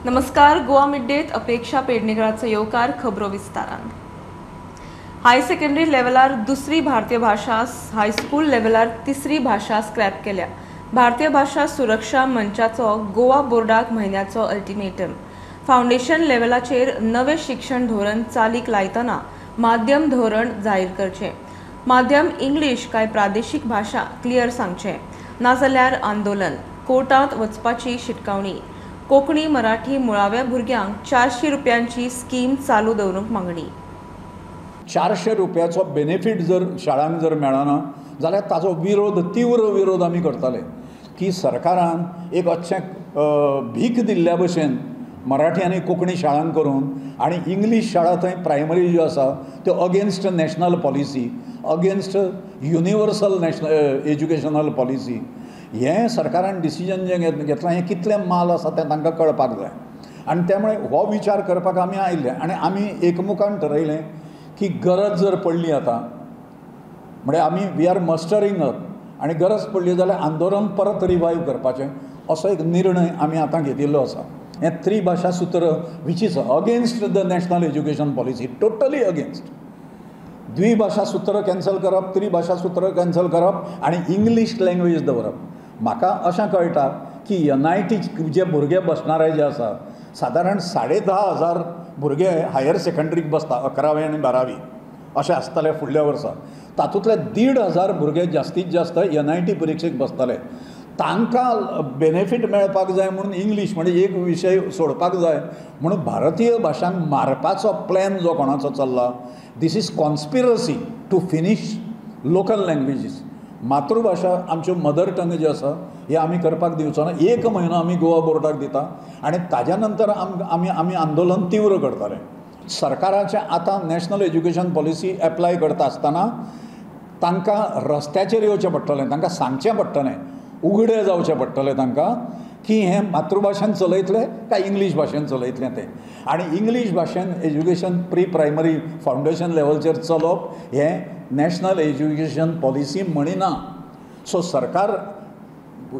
नमस्कार. गोवा मिडडेत अपेक्षा पेडणेकरांचो येवकार खबरो विस्तारान. हाय सेकंडरी लेवलार दुसरी भारतीय भाषा, हायस्कूल लेवलार तिसरी भाषा स्क्रॅप केल्या. भारतीय भाषा सुरक्षा मंचाचो गोवा बोर्डाक म्हयन्याचो अल्टिमेटम. फाउंडेशन लेवलाचेर नवे शिक्षण धोरण चालीक लायतना माध्यम धोरण जाहीर करचे. माध्यम इंग्लिश काय प्रादेशीक भाषा क्लियर सांगचे, नाजाल्यार आंदोलन. कोर्टांत वचपाची शिटकावणी. कोंकणी मराठी मुळाव्या भुरग्यांक 400 रुपयांची स्कीम चालू दवरूंक मागणी. 400 रुपयाचो बेनिफीट जर शाळांक जर मेळना जाल्यार ताजो विरोध, तीव्र विरोध आमी करताले की सरकारान एक अच्छें भीक दिल्ल्या भशेन मराठी आनी कोंकणी शाळांक करून आनी इंग्लीश शाळा थंय प्रायमरी ज्यो आसा त्यो against national policy, against universal national educational policy. हें सरकारान डिसिजन जें घेतलां हें कितलें माल आसा तें तांकां कळपाक जाय. आनी त्यामुळे हो विचार करपाक आमी आयिल्ले आनी आमी एकमुखान ठरयलें की गरज जर पडली आतां म्हणजे आमी वी आर मस्टरिंग अप आनी गरज पडली जाल्यार आंदोलन परत रिवायव करपाचें असो एक निर्णय आमी आतां घेतिल्लो आसा. हें त्रिभाषा सूत्र which is against the national education policy, totally against. द्विभाषा सूत्र कॅन्सल करप, त्रिभाषा सूत्र कॅन्सल करप आनी इंग्लीश लँग्वेज दवरप. म्हाका अशें कळटा की NIT जे भुरगे बसणारे जे आसा सादारण 10,500 भुरगे हायर सेकंडरीक बसता, 11वी आनी 12वी अशें आसताले फुडल्या वर्सा. तातूंतले 1,500 भुरगे जास्तीत जास्त NIT परिक्षेक बसताले. तांकां बेनिफीट मेळपाक जाय म्हणून इंग्लीश म्हणजे एक विशय सोडपाक जाय म्हणून भारतीय भाशांक मारपाचो प्लॅन जो कोणाचो चल्ला, this is conspiracy to finish local languages. मातृभाषा आमच्यो मदर टंग ज्यो आसा हे आमी करपाक दिवचो ना. 1 म्हयनो आमी गोवा बोर्डाक दिता आनी ताज्या नंतर आमी आंदोलन तीव्र करतले. सरकाराचें आतां नॅशनल एज्युकेशन पॉलिसी एप्लाय करता आसतना तांकां रस्त्याचेर येवचें पडटलें, तांकां सांगचें पडटलें, उगडें जावचें पडटलें तांकां की हें मातृभाशेन चलयतले काय इंग्लीश भाशेन चलयतलें तें. आनी इंग्लीश भाशेन एज्युकेशन प्री प्रायमरी फाउंडेशन लेवलचेर चलोवप हें नॅशनल एज्युकेशन पॉलिसी म्हणिना. सो सरकार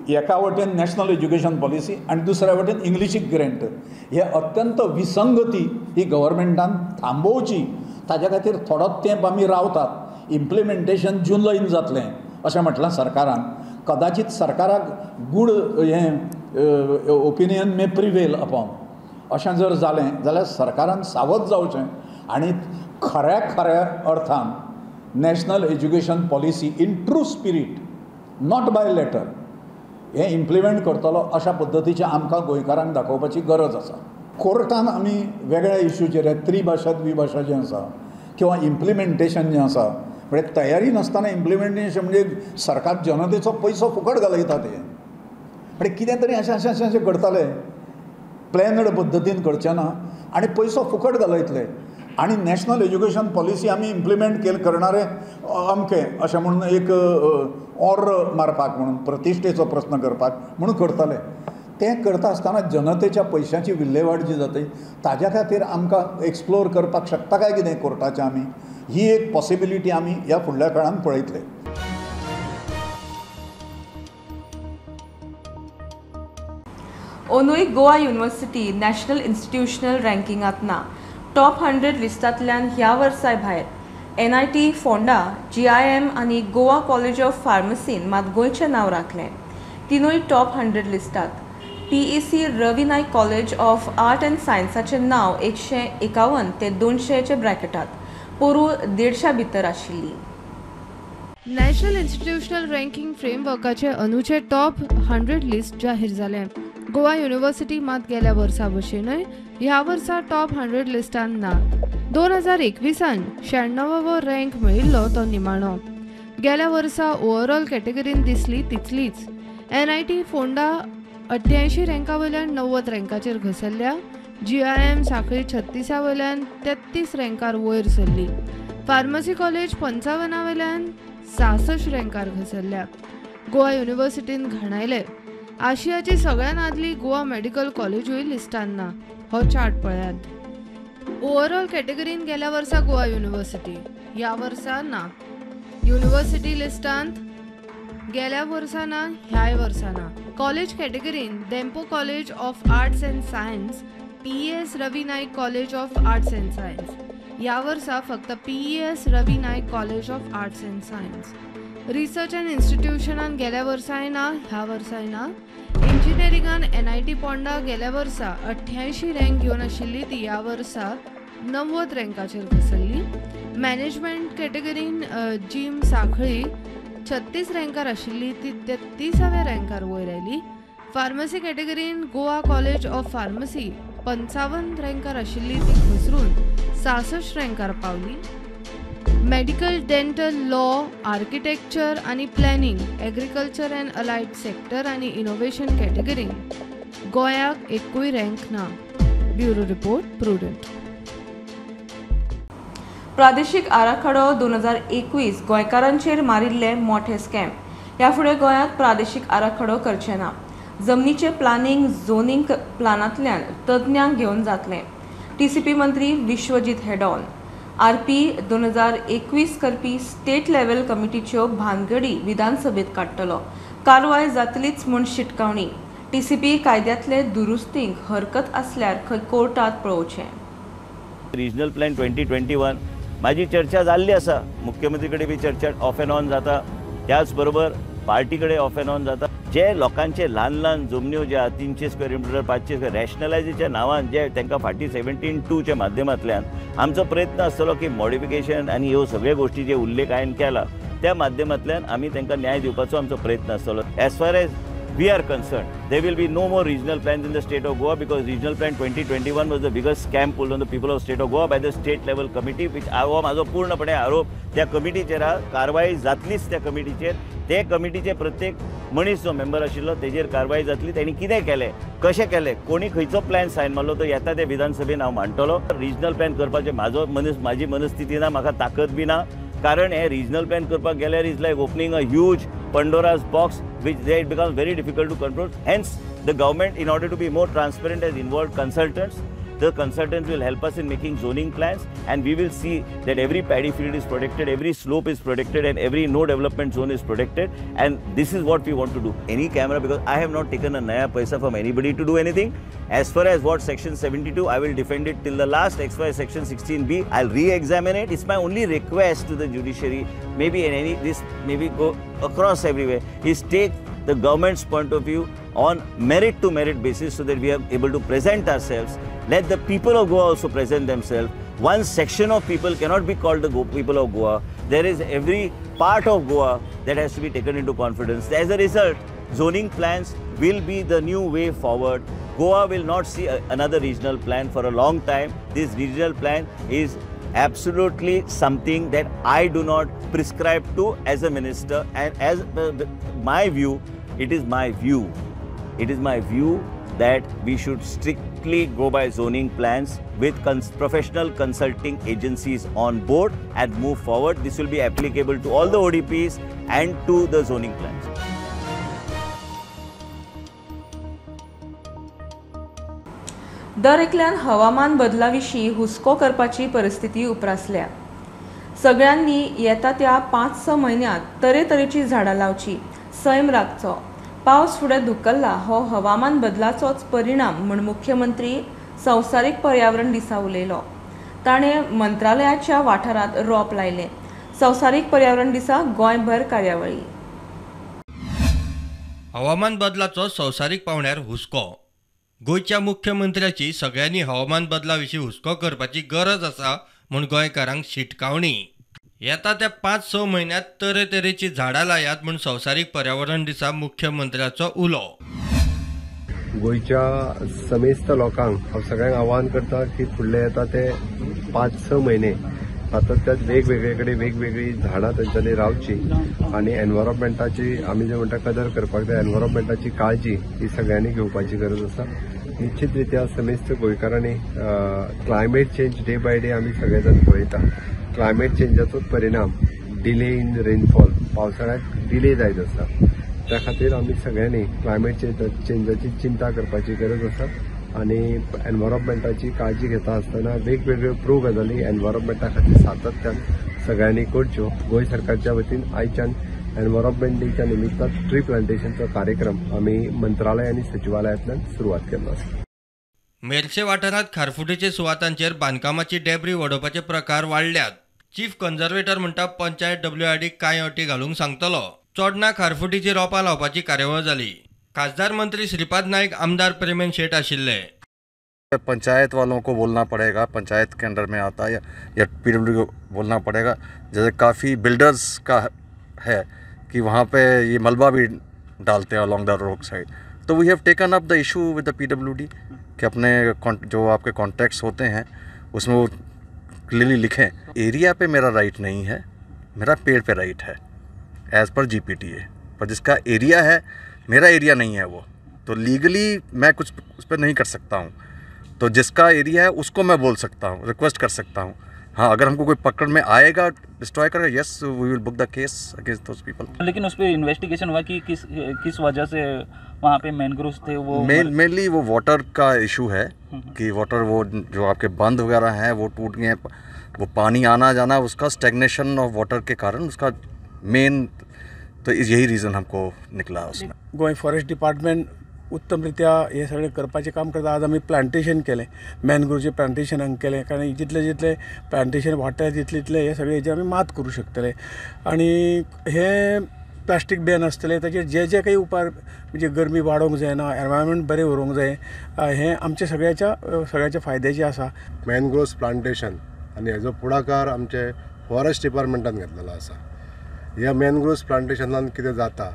एका वटेन नॅशनल एज्युकेशन पॉलिसी आनी दुसऱ्या वटेन इंग्लिशीक ग्रँट, हे अत्यंत विसंगती ही गव्हर्मेंटान थांबोवची. ताज्या खातीर थोडो तेंप आमी रावतात. इम्प्लिमेंटेशन जुलैन जातलें अशें म्हटलां सरकारान. कदाचित सरकाराक गूड हें ओपिनियन मे प्रिवेल अपॉन अशें जर जालें जाल्यार सरकारान सावध जावचें आनी खऱ्या अर्थान national education policy in true spirit, not by letter, हें इम्प्लिमेंट करतलो अशा पद्दतीचें आमकां गोंयकारांक दाखोवपाची गरज आसा. कोर्टान आमी वेगळ्या इश्यूचेर त्रिभाषा द्विभाषा जें आसा किंवा इम्प्लिमेंटेशन जें आसा म्हणजे तयारी नासतना इम्प्लिमेंटेशन म्हणजे सरकार जनतेचो पयसो फुकट घालयता तें. म्हणजे कितें तरी अशें करताले, प्लॅनड पद्दतीन करचें ना आनी पयसो फुकट घालयतले आनी नॅशनल एज्युकेशन पॉलिसी आमी इम्प्लिमेंट करणारे अमकें अशें म्हणून एक ऑर्डर मारपाक म्हणून प्रतिश्ठेचो प्रश्न करपाक म्हणून करताले. तें करता आसतना जनतेच्या पयशांची विल्हेवाट जी जाता ताज्या खातीर आमकां एक्सप्लोर करपाक शकता काय कितें कोर्टाचें आमी, ही एक पॉसिबिलिटी आमी ह्या फुडल्या काळान पळयतले. अंदूय गोवा युनिव्हर्सिटी नॅशनल इन्स्टिट्यूशनल रँकिंगांत ना. टॉप 100 लिस्टांतल्यान ह्या वर्साय भायर NIT फोंडा, GIM आनी गोवा कॉलेज ऑफ फार्मसीन मात गोंयचें नांव राखलें. तिनूय टॉप 100 लिस्टांत. TEC Ravi Naik college of art and सायन्साचें नांव 151 ते 200 ब्रॅकेटांत, पोरू 150 भितर आशिल्ली. नॅशनल इन्स्टिट्यूशनल रँकिंग फ्रेमवर्काचे अंदूचे टॉप 100 लिस्ट जाहीर जालें. गोवा युनिव्हर्सिटी मात गेल्या वर्सा भशेनूय ह्या वर्सा टॉप 100 लिस्टान ना. 2021 96वो रँक मेळिल्लो तो निमाणो. गेल्या वर्सा ओवरऑल कॅटेगरीन दिसली तितलीच. NIT फोंडा 88 रँका वयल्यान 90 रँकाचेर घसरल्या. GIM सांखळी 36 वयल्यान 33 रँकार वयर सरली. फार्मसी कॉलेज 55 वयल्यान 66 रँकार घसरल्या. गोवा युनिव्हर्सिटीन घाणायले आशियाची सगळ्यान आदली गोवा मेडिकल कॉलेजूय लिस्टान ना. हो चार्ट पळयात. ओवरऑल कॅटेगरीन गेल्या वर्सा गोवा युनिव्हर्सिटी, ह्या वर्सा ना. युनिव्हर्सिटी लिस्टांत गेल्या वर्सा ना, ह्याय वर्सा ना. कॉलेज कॅटेगरीन Dempo college of arts and science, PES Ravi Naik college of arts and science. ह्या वर्सा फक्त PES Ravi Naik college of arts and science. Research and इन्स्टिट्यूशनान गेल्या वर्साय ना, ह्या वर्साय ना. इंजिनियरिंगान NIT पोंडा गेल्या वर्सा 88 रँक घेवन आशिल्ली ती ह्या वर्सा 90 रँकाचेर घसरली. मॅनेजमेंट कॅटेगरीन जिम सांखळी 36 रँकार आशिल्ली ती 33व्या रँकार वयर आयली. फार्मसी कॅटेगरीन गोवा कॉलेज ऑफ फार्मसी 55 रँकार आशिल्ली ती घसरून 66 रँकार पावली. मेडिकल, डेंटल, लॉ, आर्किटेक्चर आणि planning, agriculture and allied sector आणि इनोव्हेशन कॅटेगरीन गोंयाक एकूय रँक ना. Bureau report, Prudent. प्रादेशीक आराखडो 2021 गोंयकारांचेर मारिल्ले मोठे स्कॅम. ह्या फुडें गोंयांत प्रादेशीक आराखडो करचे ना. जमनीचे प्लानिंग झोनिंग प्लानांतल्यान तज्ञांक घेवन जातले. TCP मंत्री विश्वजीत हेडॉन. RP 2021 करपी स्टेट लेव्हल कमिटीच्यो भानगडी विधानसभेत काडटलो. कारवाय जातलीच म्हूण शिटकावणी. TCP कायद्यांतले दुरुस्तीक हरकत आसल्यार खंय कोर्टात पळोवचें. रिजनल प्लॅन 2021 माझी चर्चा जाल्ली आसा. मुख्यमंत्री कडेन बी चर्चा ऑफ एंड ऑन जाता. त्याच बरोबर पार्टी कडेन ऑफ एंड ऑन जाता. जे लोकांचे ल्हान ल्हान जमन्यो जे 300 स्क्वेअर मिटर 500 स्क्वेअर रॅशनलायझेच्या नांवान जे तांकां फाटीं 17(2) माध्यमांतल्यान आमचो प्रयत्न आसतलो की मॉडिफिकेशन आनी ह्यो सगळ्यो गोष्टी जे उल्लेख हांवें केला त्या माध्यमांतल्यान आमी तांकां न्याय दिवपाचो आमचो प्रयत्न आसतलो. As far as we are concerned, there will be no more regional plans in the state of Goa because regional plan 2021 was the biggest scam pulled on the people of state of Goa by the state level committee, which माझो पूर्णपणे आरोप त्या कमिटीचेर कारवाई जातलीच. त्या कमिटीचेर ते कमिटीचे प्रत्येक मनीस जो मेंबर आशिल्लो तेजेर कारवाई जातली. त्यांनी कितें केलें, कशें केलें, कोणी खंयचो प्लॅन सायन मारलो तो येता त्या विधानसभेन हांव मांडटलो. रिजनल प्लॅन करपाचें म्हाजी मनस्थिती ना, म्हाका ताकद बी ना. कारण हे रिजनल प्लॅन करपाक गेल्यार is like opening a huge Pandora's box which it becomes very difficult to control. Hence the government, in order to be more transparent, has involved consultants. The consultants will help us in making zoning plans, and we will see that every paddy field is protected, every slope is protected, and every no development zone is protected. And this is what we want to do. Any camera, because I have not taken a naya paisa from anybody to do anything. As far as what section 72, I will defend it till the last. As far as section 16B, I'll re-examine it. It's my only request to the judiciary. Maybe in any this maybe go across everywhere is take the government's point of view on merit to merit basis so that we are able to present ourselves. Let the people of Goa also present themselves. One section of people cannot be called the people of Goa. There is every part of Goa that has to be taken into confidence. As a result, zoning plans will be the new way forward. Goa will not see another regional plan for a long time. This regional plan is absolutely something that I do not prescribe to as a minister, and as my view, it is my view that we should strictly go by zoning plans with professional consulting agencies on board and move forward. This will be applicable to all the ODPs and to the zoning plans. दर एकल्यान हवामान बदलाविशीं हुस्को करपाची परिस्थिती उप्रासल्या. सगळ्यांनी येता त्या 5-6 म्हयन्यांत तरेतरेची झाडां लावची, सैम राखचो. पावस फुडें धुकल्ला हो हवामान बदलाचोच परिणाम म्हूण मुख्यमंत्री संवसारीक पर्यावरण दिसा उलयलो. ताणें मंत्रालयाच्या वाठारांत रोप लायलें. संवसारीक पर्यावरण दिसा गोंयभर कार्यावळी. हवामान बदलाचो संवसारीक पावण्यार हुस्को. गोंयच्या मुख्यमंत्र्याची सगळ्यांनी हवामान बदला विशीं हुस्को करपाची गरज आसा म्हूण गोंयकारांक शिटकावणी. येता त्या 5-6 म्हयन्यांत तरेतरेची झाडां लायात म्हूण संवसारीक पर्यावरण दिसा मुख्यमंत्र्याचो उलो. गोंयच्या समेस्त लोकांक हांव सगळ्यांक आवाहन करता की फुडले येता ते 5-6 म्हयने सातत्यान वेगवेगळे कडेन वेगवेगळी झाडां तेंच्यांनी रावची आनी एनवायरमेंटाची आमी जे म्हणटा कदर करपाक जाय, एनवायरमेंटाची काळजी ही सगळ्यांनी घेवपाची गरज आसा. निश्चित रित्या समेस्त गोंयकारांनी climate change day by day आमी सगळे जाण पळयता. क्लायमेट चेंजाचोच परिणाम डिले इन रेनफॉल, पावसाळ्याक डिले जायत आसा. त्या खातीर आमी सगळ्यांनी क्लायमेट चेंजाची चिंता करपाची गरज आसा आनी एनवायरमेंटाची काळजी घेता आसतना वेगवेगळ्यो गजाली एनवायरमेंटा खातीर सातत्यान सगळ्यांनी करच्यो. गोंय सरकारच्या वतीन आयच्यान एन्व्हायरमेंट डेच्या निमित्तान ट्री प्लांटेशनचा कार्यक्रम आम्ही मंत्रालय आणि सचिवालयातल्यान सुरुवात केल्लो आसा. मेर्शे वाठारांत खारफुटीचे सुवातांचेर बांदकामाची डेब्री वडोवपाचे प्रकार वाडल्यात. चीफ कन्झर्वेटर म्हणटा पंचायत WRD कांय अटी घालूंक सांगतलो. चोडणा खारफुटीची रोपां लावपाची कार्यावळ जाली. खासदार मंत्री श्रीपाद नाईक, आमदार प्रेमेन शेट आशिल्ले. पंचायत वालों को बोलना पड़ेगा, पंचायत के अंडर में आता है या PWD को बोलना पड़ेगा. जैसे काफ़ी बिल्डर्स का है कि वहाँ पे ये मलबा भी डालते हैं अलॉन्ग द रोड साइड. तो we have taken up the issue with the PWD कि अपने जो आपके कॉन्ट्रैक्ट्स होते हैं उसमें वो क्लियरली लिखें एरिया पे मेरा राइट नहीं है, मेरा पेड़ पे राइट है एज़ पर GPTA. पर जिसका एरिया है मेरा एरिया नहीं है वो, तो लीगली मैं कुछ उस पर नहीं कर सकता हूँ. तो जिसका एरिया है उसको मैं बोल सकता हूँ, रिक्वेस्ट कर सकता हूँ. हाँ, अगर हमको कोई पकड़ में आएगा, डिस्ट्रॉय करेगा, yes we will book the case against those people. लेकिन उस पर इन्वेस्टिगेशन हुआ कि किस वजह से वहाँ पे मैनग्रोव्स थे वो मेनली वो वाटर का इशू है कि वाटर वो जो आपके बंद वगैरह हैं वो टूट गए हैं. वो पानी आना जाना उसका स्टैग्नेशन ऑफ वाटर के कारण उसका मेन, तो यही रीज़न हमको निकला उसमें. गोंय फॉरेस्ट डिपार्टमेंट उत्तमरित्या हे सगळें करपाचें काम करता. आज आमी प्लांटेशन केलें, मॅनग्रोवचें प्लांटेशन हांगा केलें, कारण जितले प्लांटेशन वाडटा तितले हे सगळे हेजेर आमी मात करूं शकतले. आनी हे प्लास्टीक बॅन आसतलें ताचेर जे काही उपाय म्हणजे गरमी वाडोवंक जायना, एनवायरमेंट बरें उरोवंक जाय, हें आमच्या सगळ्याच्या फायद्याचें आसा. मॅनग्रोव्स प्लांटेशन आनी हेजो पुढाकार आमचे फॉरेस्ट डिपार्टमेंटान घेतलेलो आसा. ह्या मॅनग्रोव्स प्लांटेशनान कितें जाता,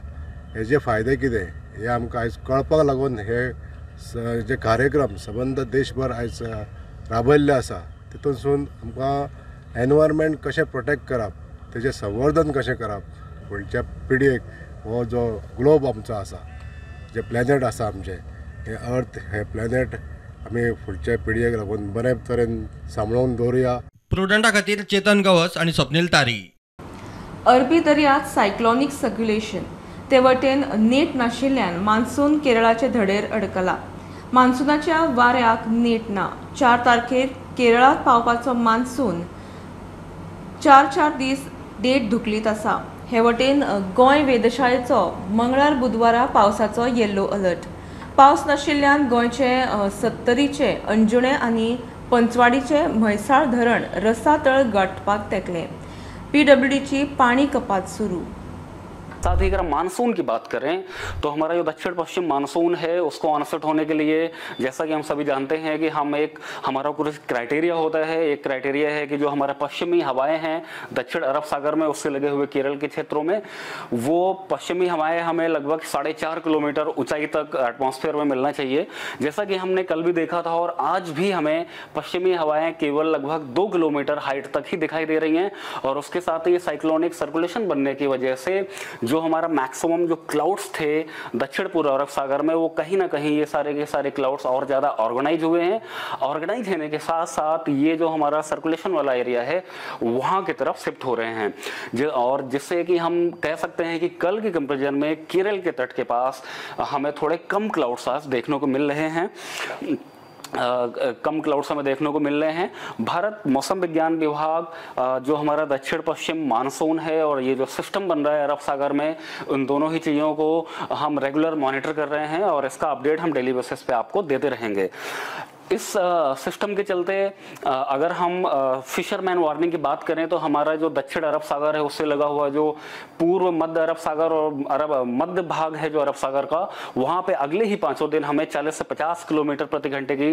हेजे फायदे कितें हे आमकां आयज कळपाक लागून हे जे कार्यक्रम सबंद देशभर आयज राबयल्ले आसा. तितूनसून आमकां एनवायरमेंट कशें प्रोटेक्ट करप, तेजें संवर्धन कशें करप, फुडच्या पिडयेक हो जो ग्लोब आमचो आसा, जे प्लॅनेट आसा आमचें, हे अर्थ, हे प्लॅनेट आमी फुडच्या पिडयेक लागून बरे तरेन सांबाळून दवरुया. प्रुडंटा खातीर चेतन गवस आणि स्वप्नील तारी. अरबी दर्यांत सायक्लॉनिक सर्क्युलेशन ते वटेन नेट नाशिल्ल्यान मान्सून केरळाचे धडेर अडकला. मान्सूनाच्या वाऱ्याक नेट ना. 4 तारखेर केरळात पावपाचो मान्सून 4 दीस डेट धुकलीत आसा. हे वटेन गोंय वेधशाळेचो मंगळार बुधवारा पावसाचो येल्लो अलर्ट. पावस नाशिल्ल्यान गोंयचे सत्तरीचे अंजुणे आनी पंचवाडीचे म्हैसाळ धरण रसा तळ गाठपाक तेंकले. PWDची पाणी कपात सुरू. साथ ही अगर मानसून की बात करें तो हमारा जो दक्षिण पश्चिम मानसून है उसको ऑनसेट होने के लिए, जैसा कि हम सभी जानते हैं कि हमारा कुछ क्राइटेरिया होता है. एक क्राइटेरिया है कि जो हमारा पश्चिमी हवाएं हैं दक्षिण अरब सागर में उससे लगे हुए केरल के क्षेत्रों में, वो पश्चिमी हवाएं हमें लगभग 4.5 किलोमीटर ऊंचाई तक एटमॉस्फेयर में मिलना चाहिए. जैसा कि हमने कल भी देखा था और आज भी हमें पश्चिमी हवाएं केवल लगभग 2 किलोमीटर हाइट तक ही दिखाई दे रही हैं. और उसके साथ ही साइक्लोनिक सर्कुलेशन बनने की वजह से जो हमारा मैक्सिमम जो क्लाउड्स थे दक्षिण पूर्व अरब सागर में, वो कहीं ना कहीं ये सारे के सारे क्लाउड्स और ज़्यादा ऑर्गेनाइज हुए हैं. ऑर्गेनाइज होने के साथ साथ ये जो हमारा सर्कुलेशन वाला एरिया है वहाँ की तरफ शिफ्ट हो रहे हैं, और जिससे कि हम कह सकते हैं कि कल के कंपेरिजन में केरल के तट के पास हमें थोड़े कम क्लाउड्स आज देखने को मिल रहे हैं. कम क्लाउड्स हमें देखने को मिल रहे हैं. भारत मौसम विज्ञान विभाग जो हमारा दक्षिण पश्चिम मानसून है और ये जो सिस्टम बन रहा है अरब सागर में, उन दोनों ही चीज़ों को हम रेगुलर मॉनिटर कर रहे हैं और इसका अपडेट हम डेली बेसिस पे आपको देते रहेंगे. इस सिस्टम के चलते अगर हम फिशरमैन वार्निंग की बात करें तो हमारा जो दक्षिण अरब सागर है उससे लगा हुआ जो पूर्व मध्य अरब सागर और मध्य भाग है जो अरब सागर का, वहाँ पे अगले ही 5 दिन हमें 40 से 50 किलोमीटर प्रति घंटे की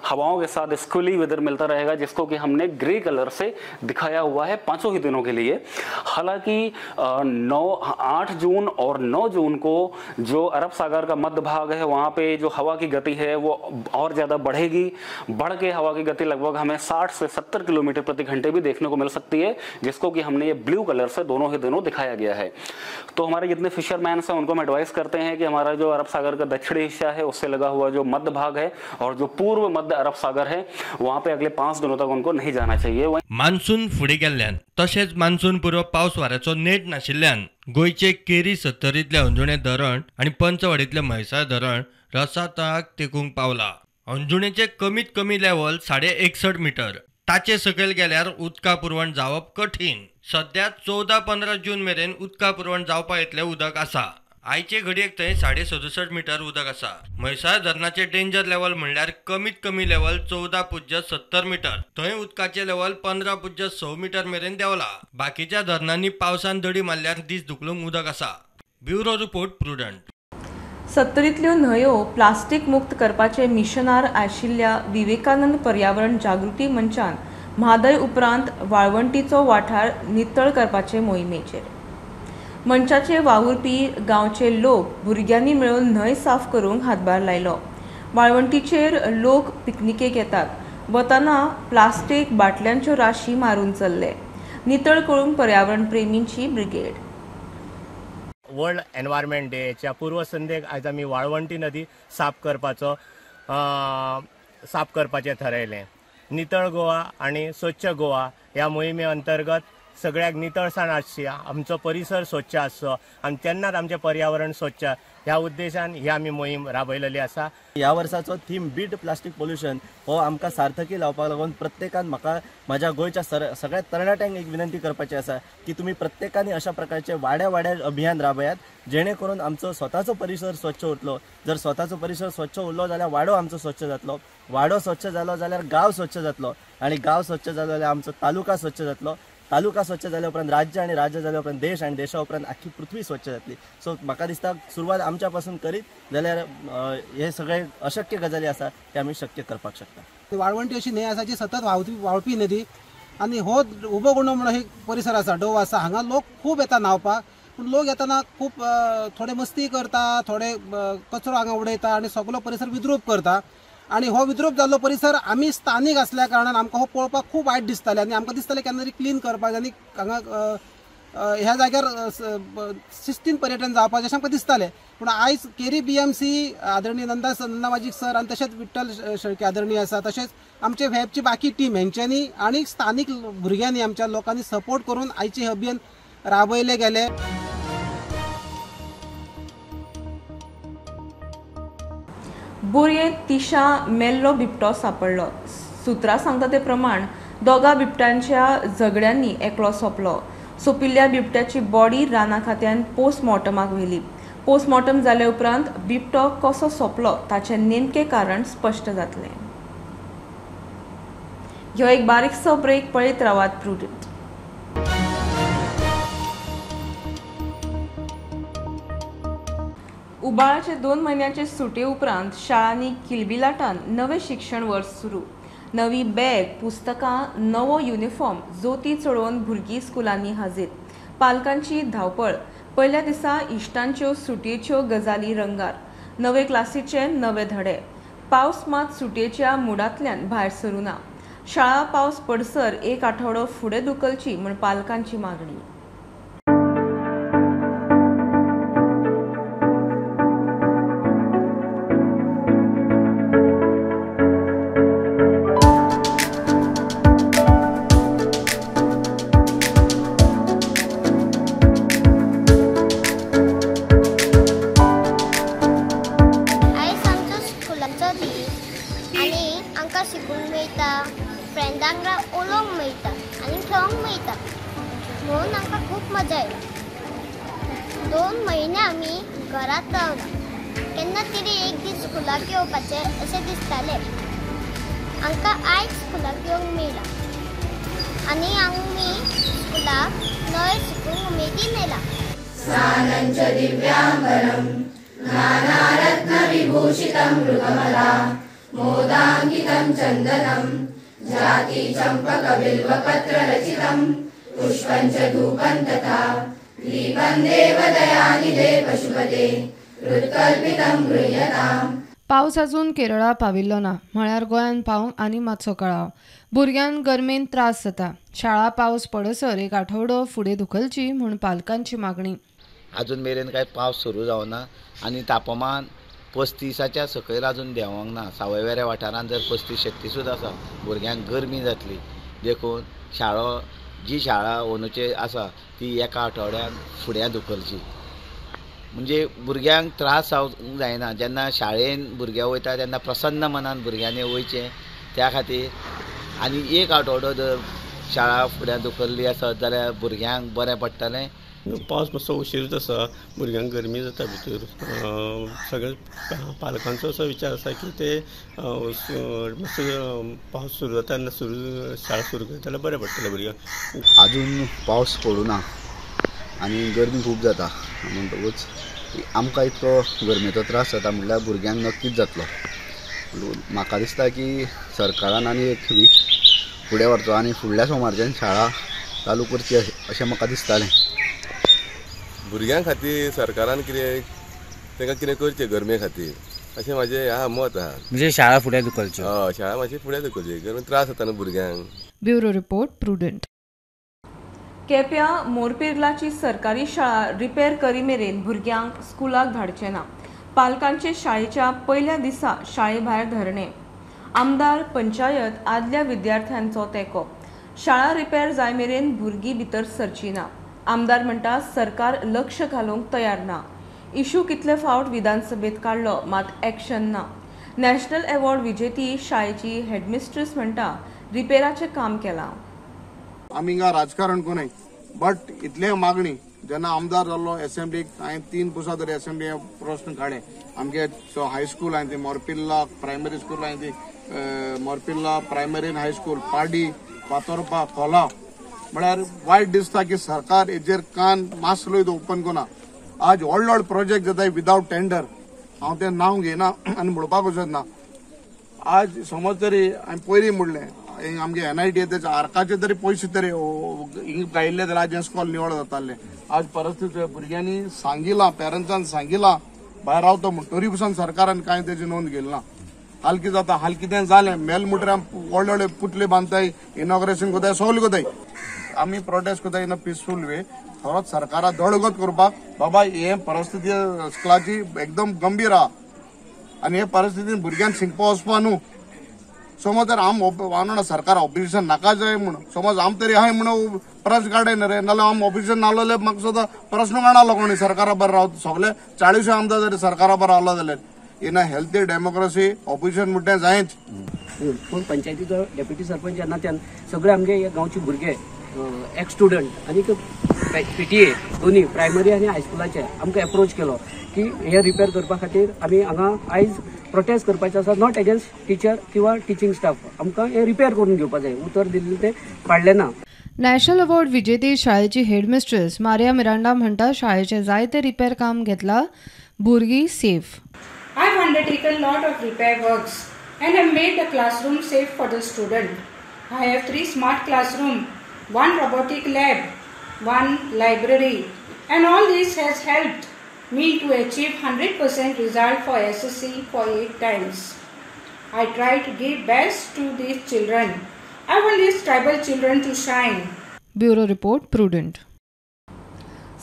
हवाओं के साथ स्क्विली वेदर मिलता रहेगा, जिसको कि हमने ग्रे कलर से दिखाया हुआ है 5 ही दिनों के लिए. हालांकि 8 जून और 9 जून को जो अरब सागर का मध्य भाग है वहाँ पे जो हवा की गति है वो और ज़्यादा बढ़ेगी. बढ़ के हवा की गति लगभग हमें 60 से 70 किलोमीटर प्रति घंटे भी देखने को मिल सकती है, जिसको कि हमने ये ब्लू कलर से दोनों ही दिनों दिखाया गया है. तो हमारे जितने फिशरमैन हैं उनको हम एडवाइस करते हैं कि हमारा जो अरब सागर का दक्षिणी हिस्सा है उससे लगा हुआ जो मध्य भाग है और जो पूर्व मध्य अरब सागर है वहाँ पे अगले 5 दिनों तक उनको नहीं जाना चाहिए. मान्सून फुडें गेल्ल्यान तशेंच मान्सून पूर्व पावस वाऱ्याचो नेट नाशिल्ल्यान गोंयचे केरी सत्तरींतले अंजुणे धरण आनी पंचवाडींतले म्हैसाळ धरण रसा तळाक तेंकूंक पावला. अंजुणेचे कमीत कमी लेवल 61.5 मीटर, ताचे सकयल गेल्यार उदका पुरवण जावप कठीण। सध्या 14-15 जून मेरेन उदका पुरवण जावपा इतलें उदक आसा। आयचे घडयेक थंय 67.5 मीटर उदक आसा। म्हैसाळ धरणाचे डेंजर लेवल म्हणल्यार कमीत कमी लेवल 14.70 मीटर। थंय उदकाचे लेवल 15.6 मीटर मेरेन देंवला। बाकीच्या धरणांनी पावसान दडी मारल्यार दीस दुखलूंक उदक आसा। Bureau report prudent. सत्तरींतल्यो न्हंयो प्लास्टीक मुक्त करपाचे मिशनार आशिल्ल्या विवेकानंद पर्यावरण जागृती मंचान म्हादय उपरांत वाळवंटीचो वाठार नितळ करपाचे मोहिमेचेर मंचाचे वावुरपी गांवचे लोक भुरग्यांनी मेळून न्हंय साफ करूंक हातभार लायलो। वाळवंटीचेर लोक पिकनिकेक येतात। वतना प्लास्टीक बाटल्यांच्यो राशी मारून चल्ले। नितळ करूंक पर्यावरण प्रेमींची ब्रिगेड। वर्ल्ड एनवायरमेंट डेच्या पूर्वसंध्येक आज आमी वाळवंटी नदी साफ करपाचें ठरयलें। नितळ गोवा आनी स्वच्छ गोवा ह्या मोहिमे अंतर्गत सगळ्याक नितळसाण आसची, आमचो परिसर स्वच्छ आसचो आनी तेन्नाच आमचें पर्यावरण स्वच्छ ह्या उद्देशान ही आमी मोहीम राबयलेली आसा। ह्या वर्साचो थीम बीट प्लास्टीक पोल्युशन हो आमकां सार्थकी लावपाक लागून प्रत्येकान म्हाका म्हाज्या गोंयच्या सगळ्या तरणाट्यांक एक विनंती करपाची आसा की तुमी प्रत्येकानी अशा प्रकारचे वाड्या अभियान राबयात जेणे करून आमचो स्वताचो परिसर स्वच्छ उरतलो। जर स्वताचो परिसर स्वच्छ उरलो जाल्यार वाडो आमचो स्वच्छ जातलो। वाडो स्वच्छ जालो जाल्यार गांव स्वच्छ जातलो आनी गांव स्वच्छ जालो जाल्यार आमचो तालुका स्वच्छ जातलो। तालुका स्वच्छ जाल्या उपरांत राज्य आनी राज्य जाल्या उपरांत देश आनी देशा उपरांत आख्खी पृथ्वी स्वच्छ जातली। सो म्हाका दिसता सुरवात आमच्या पासून करीत जाल्यार हे सगळे अशक्य गजाली आसा ते आमी शक्य करपाक शकता। वाळवंटी अशी न्हंय आसा जी सतत व्हांवपी नदी आनी हो उबो गुंडो म्हणून एक परिसर आसा, डोव आसा। हांगा लोक खूब येता न्हांवपाक, पूण लोक येतना खूब थोडे मस्ती करता, थोडे कचरो हांगा उडयता आनी सगळो परिसर विद्रूप करता। आणि हो विद्रूप जाल्लो परिसर आमी स्थानीक असल्या कारणान आमकां हो पळोवपाक खूब वायट दिसतालें आनी आमकां दिसतालें केन्ना तरी क्लीन करपाक जाय आनी हांगा ह्या जाग्यार शिस्तीन पर्यटन जावपाचें अशें आमकां दिसतालें। पूण आयज केरी BMC आदरणीय नंदा वाजीक सर आनी तशेंच विठ्ठल शेळके आदरणीय आसा, तशेंच आमचे व्हॅबची बाकी टीम हेंच्यांनी आनी स्थानीक भुरग्यांनी आमच्या लोकांनी सपोर्ट करून आयचे हे अभियान राबयले गेले। बुरये तिशा मेल्लो बिबटो सापडलो। सुत्रां सांगता ते प्रमाण दोगा बिबट्यांच्या झगड्यांनी एकलो सोंपलो। सोंपिल्ल्या बिबट्याची बॉडी राना खात्यान पोस्टमॉर्टमाक व्हेली। पोस्टमॉर्टम जाले उपरांत बिबटो कसो सोंपलो ताचें नेमकें कारण स्पश्ट जातलें। ह्यो एक बारीकसो ब्रेक, पळयत रावात प्रुडंट। उबाळाचे 2 महिन्याचे सुटे उपरांत शाळांनी किलबिलाटान नवे शिक्षण वर्स सुरू। नवी बॅग, पुस्तकां, नवो युनिफॉर्म जोती चडोवन भुरगीं स्कुलांनी हाजीर। पालकांची धांवपळ। पयल्या दिसा इश्टांच्यो सुटयेच्यो गजाली रंगार। नवे क्लासीचे नवे धडे। पावस मात सुटयेच्या मुडांतल्यान भायर सरुना। शाळा पावस पडसर 1 आठवडो फुडें धुकलची म्हूण पालकांची मागणी। शिकूंक मेळटा, फ्रेंडांक वांगडा उलोवंक मेळटा आनी खेळोंक मेळटा म्हणून आमकां खूब मजा येता। 2 म्हयने आमी घरांत रावला। केन्ना तरी एक दीस स्कुलाक येवपाचें अशें दिसतालें। आमकां आयज स्कुलाक येवंक मेळ्ळा आनी आमी स्कुलाक नवें शिकूंक उमेदीन येयला। स्नानञ्च दिव्याम्बरं नानारत्नविभूषितं मृगमला मोदाङ्कितं चन्दनं जाति चम्पकबिल्वपत्ररचितं पुष्पं च धूपं तथा दीपं देवदयानिधे पशुपते हृत्कल्पितं गृह्यताम्। पावस अजून केरळा पाविल्लो ना, म्हळ्यार गोंयान पावंक आनी मातसो कळाव। भुरग्यांक गरमेन त्रास जाता। शाळा पावस पडसर 1 आठवडो फुडें धुकलची म्हूण पालकांची मागणी। अजून मेरेन कांय पावस सुरू जावना आनी तापमान 35च्या सकयल अजून देंवोंक ना। सावयवेऱ्या वाठारांत जर 35-36 आसा, भुरग्यांक गरमी जातली। देखून जी शाळा अंदूचे आसा ती 1 आठवड्यान फुडें धुकलची म्हणजे भुरग्यांक त्रास जावंक जायना। जेन्ना शाळेन भुरगे वयता तेन्ना प्रसन्न मनान भुरग्यांनी वयचें, त्या खातीर आनी एक आठवडो जर शाळा फुडें धुकल्ली आसत जाल्यार भुरग्यांक बरें पडटलें. पावस मातसो उशीर आसा, भुरग्यांक गरमी जाता भितर. सगळ्या पालकांचो असो विचार आसा की ते मातसो पावस सुरू जाता तेन्ना शाळा सुरू करता जाल्यार बरें पडटलें भुरग्यांक. अजून पावस पडूना आनी गरमी खूब जाता म्हणटकूच आमकां इतको गरमेचो त्रास जाता म्हणल्यार भुरग्यांक नक्कीच जातलो. म्हाका दिसता की सरकारान आनी एक वीक फुडें व्हरचो आनी फुडल्या सोमारच्यान शाळा चालू करची अशें म्हाका दिसतालें. भुरग्यां खातीर सरकारान तांकां कितें करचें गरमे खातीर अशें म्हाजें मत आहा. म्हणजे शाळा फुडें धुकलची. हय, शाळा मातशी फुडें धुकलची, गरमी त्रास जाता न्हू भुरग्यांक. Bureau report prudent. केप्यां मोरपिर्लाची सरकारी शाळा रिपेर करी मेरेन भुरग्यांक स्कुलाक धाडचे ना. पालकांचे शाळेच्या पयल्या दिसा शाळे भायर धरणे. आमदार पंचायत आदल्या विद्यार्थ्यांचो तेंको. शाळा रिपेर जाय मेरेन भुरगीं भितर सरची ना. आमदार म्हणटा सरकार लक्ष घालूंक तयार ना. इशू कितले फावट विधानसभेत काडलो मात एक्शन ना. नॅशनल अवॉर्ड विजेती शाळेची हेडमिस्ट्रेस म्हणटा रिपेराचें काम केलां. आमी हिंगा राजकारण कोनाय बट इतले मागणी जेन्ना आमदार जाल्लो एसेंब्लीक हांवें 3 पुसा तरी एसेंब्ली प्रश्न काडे. आमगे हायस्कूल हांवें ती मोरपिल्ला प्रायमरी स्कूल हांवें ती मोरपिल्ला प्रायमरी एंड हायस्कूल पाडी पातोरपा खोला म्हळ्यार वायट दिसता की सरकार हेजेर कान मातसोय ओपन कोना. आज व्हडले व्हडले प्रोजेक्ट जाताय विदावट टेंडर. हांव तें नांव घेयना आनी म्हणपाक वचत ना. आज समज तरी हांवें पयलीं म्हणलें आमगे NIT तेचे आर्काचे तरी पयशे तरी गायिल्ले जाल्यार आज हें स्कॉल निवळ जातालें. आज परिस्थिती भुरग्यांनी सांगिलां, पेरंट्सान सांगिलां भायर रावता म्हूण, तरी पसून सरकारान कांय तेजी नोंद घेतली ना. हाल कितें जाता, हाल कितें जालें मेल मुटऱ्यां व्हडले व्हडले पुतले बांदताय, इनॉग्रेशन कोताय, सगळें कोताय. आमी प्रोटेस्ट कोताय इन अ पिसफूल वे. खरोच सरकाराक दडगत करपाक बाबा हे परिस्थिती स्कुलाची एकदम गंभीर आहा आनी हे परिस्थितीन भुरग्यांक शिकपा वचपा न्हू. समज जर वांगडा सरकार ऑपोजिशन नाका जाय म्हणून समज आम तरी आहाय म्हणून प्रश्न काडय न्ही रे, नाल्यार आम ऑपोजिशन नासलेले म्हाका सुद्दां प्रश्न काडना कोणी सरकारा बरें रावता. सगळे 40 आमदार जरी सरकारा बरें रावलो जाल्यार in a healthy democracy opposition म्हणटा जायच. पूण पंचायतीचो डेप्युटी सरपंच जेन्ना सगळे आमगे गांवचे भुरगे एक्स स्टुडंट आनी PTA दोन्ही प्रायमरी आनी हायस्कुलाचे आमकां एप्रोच केलो की हे रिपेर करपा खातीर आमी हांगा आयज प्रोटेस्ट करपाचें आसा. नॉट एगेन्स्ट टीचर किंवा टिचींग स्टाफ. आमकां हे रिपेर करून घेवपा जाय. उतर दिल्लें तें पाडलें ना. नॅशनल अवॉर्ड विजेती शाळेची हेडमिस्ट्रेस मारिया मिरांडा म्हणटा शाळेचे जायते रिपेर काम घेतला. भुरगीं safe. I have undertaken lot of repair works and have made the classroom safe for the student. I have 3 smart classroom, 1 robotic lab, 1 library, and all this has helped me to achieve 100% result for SSC for 8 times. I try to give best to these children. I want these tribal children to shine. Bureau Report Prudent.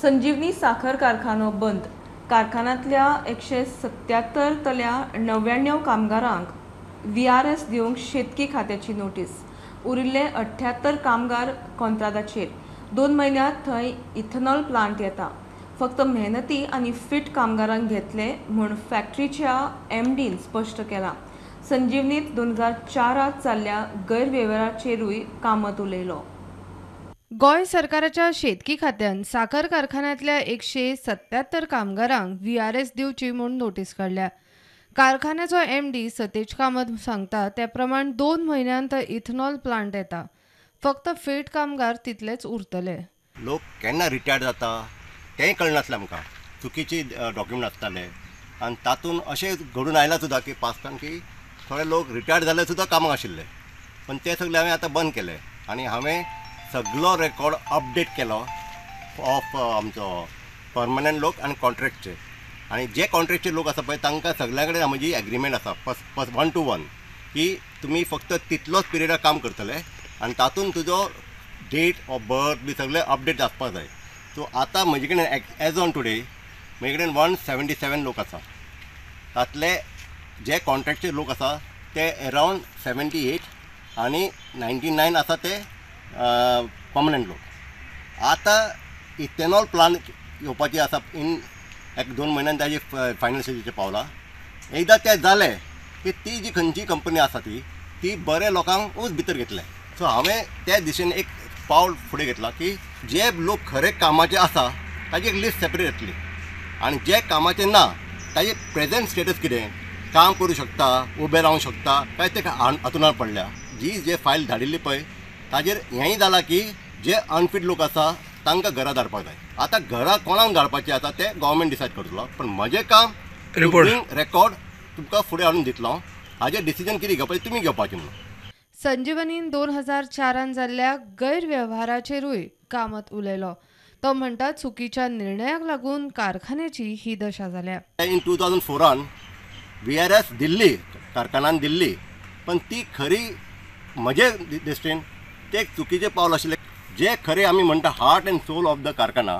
संजीवनी साखर कारखानो बंद. कारखान्यांतल्या 177तल्या 99 कामगारांक VRS दिवंक शेतकी खात्याची notice. उरिल्ले 78 कामगार कंत्राटाचेर. 2 म्हयन्यांत थंय इथेनॉल प्लांट येता. फक्त मेहनती आनी फिट कामगारांक घेतले म्हूण फॅक्टरीच्या MDन स्पश्ट केलां. संजीवनीत 2004 चल्ल्या गैरवेव्हाराचेरूय कामत उलयलो. गोंय सरकाराच्या शेतकी खात्यान साखर कारखान्यांतल्या 177 कामगारांक VRS दिवची म्हूण नोटीस काडल्या. कारखान्याचो MD सतेज कामत सांगता त्या प्रमाण 2 म्हयन्यांत इथेनॉल प्लांट येता. फक्त फिट कामगार तितलेच उरतले. लोक केन्ना रिटायर्ड जाता तेंय कळनासलें आमकां. चुकीची डॉक्युमेंट आसताले आनी तातूंत अशें घडून आयलां सुद्दां की पास्टान की थोडे लोक रिटायर्ड जाले सुद्दां कामाक आशिल्ले. पण ते सगळे हांवें आतां बंद केले आनी हांवें सगळो रेकॉर्ड अपडेट केलो ऑफ आमचो परमनंट लोक आनी कॉन्ट्रॅक्टचे. आनी जे कॉन्ट्रॅक्टचे लोक आसा पळय तांकां सगळ्या कडेन म्हजी एग्रीमेंट आसा 1 to 1 की तुमी फक्त तितलोच पिरियडाक काम करतले आनी तातूंत तुजो डेट ऑफ बर्थ बी सगळे अपडेट आसपाक जाय. सो आतां म्हजे कडेन एज ऑन टुडे म्हजे कडेन 177 लोक आसा. तातले जे कॉन्ट्रॅक्टचे लोक आसा ते अरावंड 78 आनी 99 आसा ते परमनंट लोक. आतां इथेनॉल प्लांट येवपाची आसा इन 1-2 म्हयन्यान ताजी फायनल स्टेजीचेर पावला. एकदां तें जालें की ती जी खंयची कंपनी आसा ती ती बरे लोकांकूच भितर घेतले. सो हांवें त्या दिशेन एक पावल फुडें घेतला की जे लोक खरे कामाचे आसा ताजी एक लिस्ट सेपरेट येतली आनी जे कामाचे ना ताजे प्रेझेंट स्टेटस कितें, काम करूं शकता, उबें रावंक शकता काय ते हातून पडल्या. जी जे फायल धाडिल्ली पळय ताजेर हेंय जालां की जे अनफीट लोक आसा तांकां घरा धाडपाक जाय. आतां घरा कोणाक धाडपाचें आसा तें गव्हर्मेंट डिसायड करतलो, पण म्हजें काम रेकॉर्ड तुमकां फुडें हाडून दितलो. हाजें डिसिजन कितें घेवपाचें तुमी घेवपाचें म्हणून. संजीवनीन 2004 जाल्ल्या गैरव्यवहाराचेरूय कामत उलयलो. तो म्हणटा चुकीच्या निर्णयाक लागून कारखान्याची ही दशा जाल्या. इन 2004 VRS दिल्ली कारखान्यान दिल्ली, पण ती खरी म्हजे दृश्टीन ते एक चुकीचें पावल आशिल्लें. जे खरे आमी म्हणटा heart and soul of the कारखाना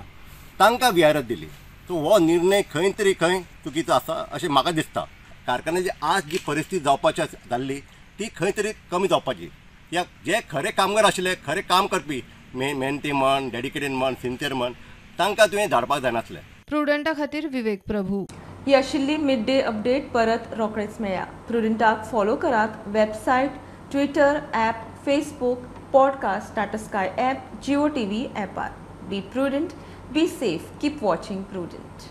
तांकां VRS दिली. सो हो निर्णय खंय तरी खंय चुकीचो आसा अशें म्हाका दिसता. कारखान्याची आज जी परिस्थिती जावपाची जाल्ली ती खंय तरी कमी जावपाची. या जे खरे कामगार आशिल्ले, खरे काम करपी मेहनती म्हण, डेडिकेटेड म्हण, सिन्सियर म्हण तांकां तुवें धाडपाक जायनासलें. प्रुडंटा खातीर विवेक प्रभू. ही आशिल्ली मिड डे अपडेट. परत रोखडेच मेळया. प्रुडंटाक फॉलो करात. Website, Twitter, app, Facebook, podcast, Tata Sky app, Jio TV ॲपार. Be Prudent, be safe, keep watching prudent.